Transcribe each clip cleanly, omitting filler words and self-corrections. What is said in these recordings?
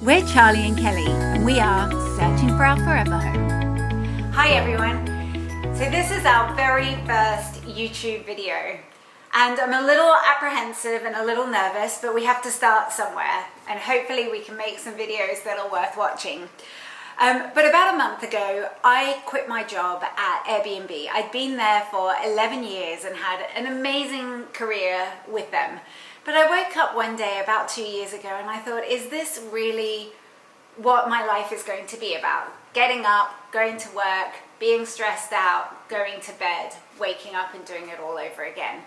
We're Charlie and Kelly, and we are searching for our forever home. Hi everyone. So this is our very first YouTube video, and I'm a little apprehensive and a little nervous, but we have to start somewhere, and hopefully we can make some videos that are worth watching. But about a month ago, I quit my job at Airbnb. I'd been there for 11 years and had an amazing career with them. But I woke up one day about 2 years ago and I thought, is this really what my life is going to be about? Getting up, going to work, being stressed out, going to bed, waking up and doing it all over again.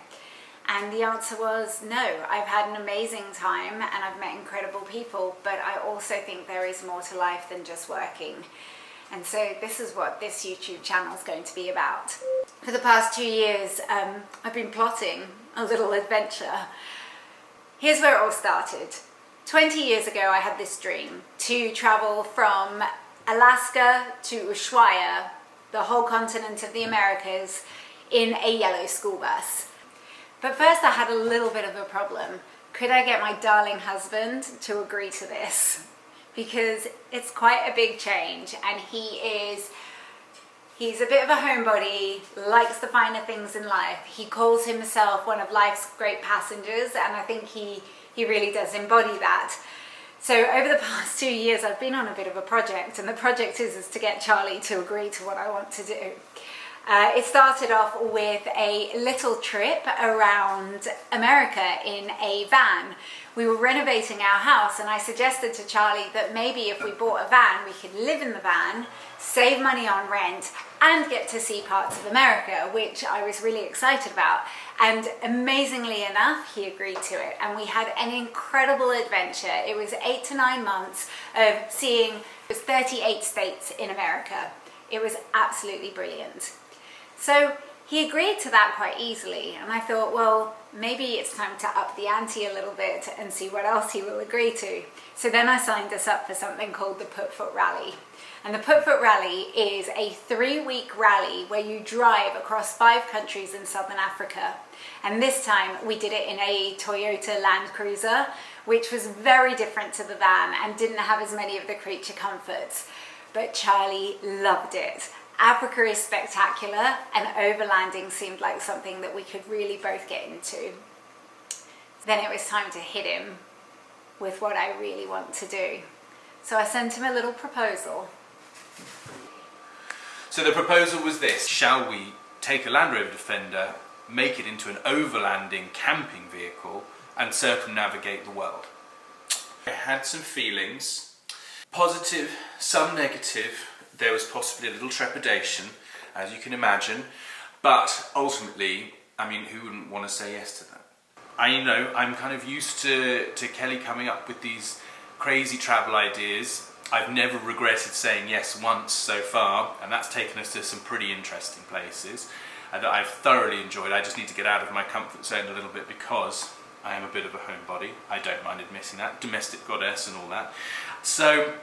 And the answer was no. I've had an amazing time and I've met incredible people, but I also think there is more to life than just working. And so this is what this YouTube channel is going to be about. For the past 2 years, I've been plotting a little adventure. Here's where it all started. 20 years ago, I had this dream to travel from Alaska to Ushuaia, the whole continent of the Americas, in a yellow school bus. But first I had a little bit of a problem. Could I get my darling husband to agree to this? Because it's quite a big change, and he's a bit of a homebody, likes the finer things in life. He calls himself one of life's great passengers, and I think he really does embody that. So over the past 2 years, I've been on a bit of a project, and the project is to get Charlie to agree to what I want to do. It started off with a little trip around America in a van. We were renovating our house, and I suggested to Charlie that maybe if we bought a van, we could live in the van, save money on rent, and get to see parts of America, which I was really excited about. And amazingly enough, he agreed to it, and we had an incredible adventure. It was 8 to 9 months of seeing 38 states in America. It was absolutely brilliant. So he agreed to that quite easily, and I thought, well, maybe it's time to up the ante a little bit and see what else he will agree to. So then I signed us up for something called the Put-Foot Rally. And the Put-Foot Rally is a 3-week rally where you drive across 5 countries in Southern Africa. And this time we did it in a Toyota Land Cruiser, which was very different to the van and didn't have as many of the creature comforts. But Charlie loved it. Africa is spectacular, and overlanding seemed like something that we could really both get into. Then it was time to hit him with what I really want to do. So I sent him a little proposal. So the proposal was this: shall we take a Land Rover Defender, make it into an overlanding camping vehicle, and circumnavigate the world? I had some feelings, positive, some negative. There was possibly a little trepidation, as you can imagine, but ultimately, I mean, who wouldn't want to say yes to that? I'm kind of used to Kelly coming up with these crazy travel ideas. I've never regretted saying yes once so far, and that's taken us to some pretty interesting places and that I've thoroughly enjoyed. I just need to get out of my comfort zone a little bit because I am a bit of a homebody. I don't mind admitting that, domestic goddess and all that. So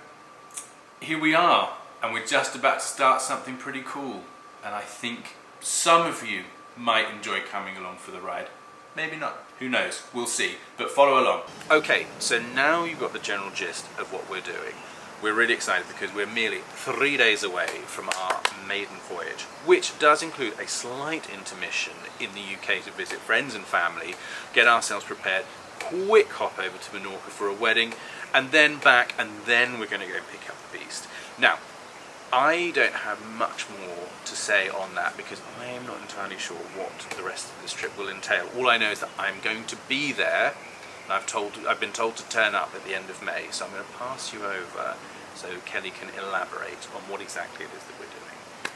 here we are. And we're just about to start something pretty cool. And I think some of you might enjoy coming along for the ride. Maybe not. Who knows? We'll see. But follow along. Okay, so now you've got the general gist of what we're doing. We're really excited because we're merely 3 days away from our maiden voyage, which does include a slight intermission in the UK to visit friends and family, get ourselves prepared, quick hop over to Menorca for a wedding, and then back, and then we're going to go pick up the beast. Now, I don't have much more to say on that because I am not entirely sure what the rest of this trip will entail. All I know is that I'm going to be there, and I've been told to turn up at the end of May, so I'm going to pass you over so Kelly can elaborate on what exactly it is that we're doing.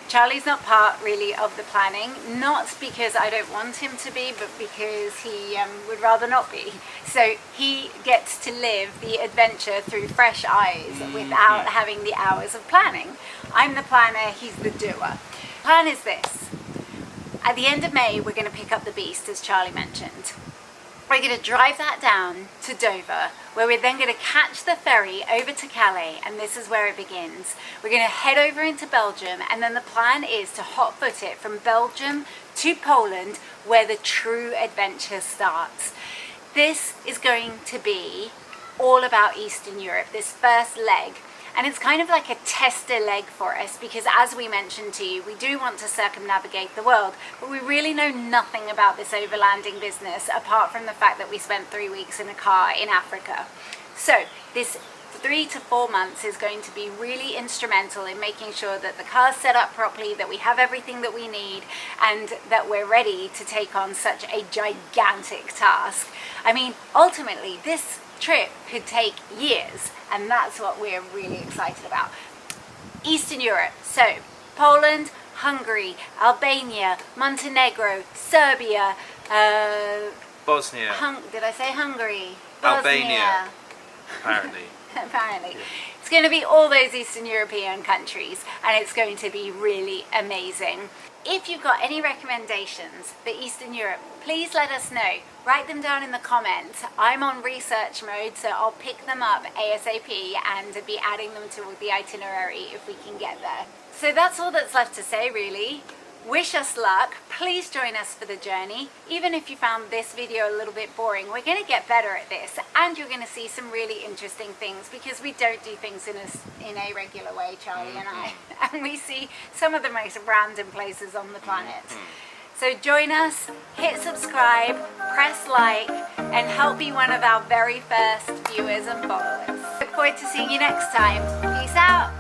Charlie's not part really of the planning, not because I don't want him to be, but because he would rather not be. So he gets to live the adventure through fresh eyes without having the hours of planning. I'm the planner, he's the doer. Plan is this: at the end of May we're going to pick up the beast, as Charlie mentioned. We're going to drive that down to Dover, where we're then going to catch the ferry over to Calais, and this is where it begins. We're going to head over into Belgium, and then the plan is to hot-foot it from Belgium to Poland, where the true adventure starts. This is going to be all about Eastern Europe, this first leg. And it's kind of like a tester leg for us because, as we mentioned to you, we do want to circumnavigate the world, but we really know nothing about this overlanding business apart from the fact that we spent 3 weeks in a car in Africa. So this 3 to 4 months is going to be really instrumental in making sure that the car's set up properly, that we have everything that we need, and that we're ready to take on such a gigantic task. I mean, ultimately, this trip could take years, and that's what we're really excited about. Eastern Europe, so Poland, Hungary, Albania, Montenegro, Serbia, Bosnia. Did I say Hungary? Albania. Apparently. Apparently. It's going to be all those Eastern European countries, and it's going to be really amazing. If you've got any recommendations for Eastern Europe, please let us know. Write them down in the comments. I'm on research mode, so I'll pick them up ASAP and be adding them to the itinerary if we can get there. So that's all that's left to say, really. Wish us luck. Please join us for the journey. Even if you found this video a little bit boring, we're going to get better at this, and you're going to see some really interesting things because we don't do things in a regular way, Charlie and I, and we see some of the most random places on the planet. So join us, hit subscribe, press like, and help be one of our very first viewers and followers. Look forward to seeing you next time. Peace out.